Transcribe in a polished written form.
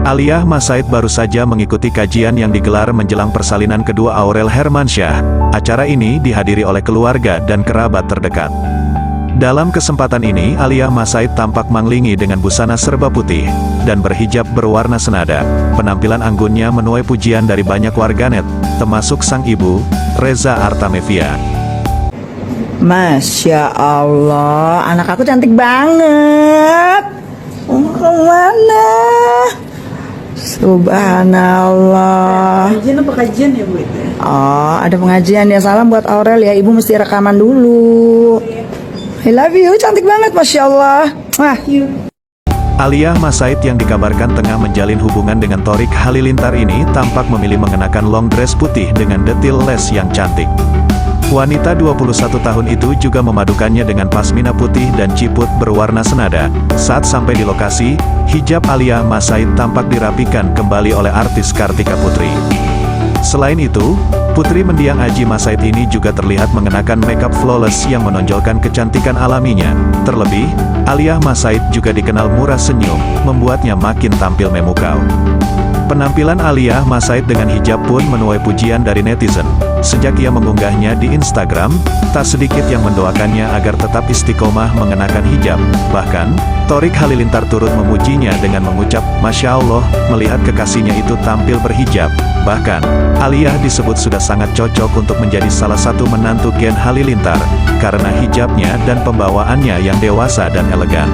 Aliyah Mas Said baru saja mengikuti kajian yang digelar menjelang persalinan kedua Aurel Hermansyah. Acara ini dihadiri oleh keluarga dan kerabat terdekat. Dalam kesempatan ini, Aliyah Mas Said tampak manglingi dengan busana serba putih dan berhijab berwarna senada. Penampilan anggunnya menuai pujian dari banyak warganet, termasuk sang ibu, Reza Artamevia. Masya Allah, anak aku cantik banget. Kemana? Subhanallah. Kajian apa kajian ya Bu? Oh, ada pengajian ya. Salam buat Aurel ya. Ibu mesti rekaman dulu. I love you, cantik banget, Masya Allah. Wah. Aliyah Mas Said yang dikabarkan tengah menjalin hubungan dengan Thorik Halilintar ini tampak memilih mengenakan long dress putih dengan detil les yang cantik. Wanita 21 tahun itu juga memadukannya dengan pasmina putih dan ciput berwarna senada. Saat sampai di lokasi, hijab Aliyah Mas Said tampak dirapikan kembali oleh artis Kartika Putri. Selain itu, Putri mendiang Aji Mas Said ini juga terlihat mengenakan makeup flawless yang menonjolkan kecantikan alaminya. Terlebih, Aliyah Mas Said juga dikenal murah senyum, membuatnya makin tampil memukau. Penampilan Aliyah Mas Said dengan hijab pun menuai pujian dari netizen. Sejak ia mengunggahnya di Instagram, tak sedikit yang mendoakannya agar tetap istiqomah mengenakan hijab. Bahkan, Thorik Halilintar turut memujinya dengan mengucap, Masya Allah, melihat kekasihnya itu tampil berhijab. Bahkan, Aliyah disebut sudah sangat cocok untuk menjadi salah satu menantu Gen Halilintar, karena hijabnya dan pembawaannya yang dewasa dan elegan.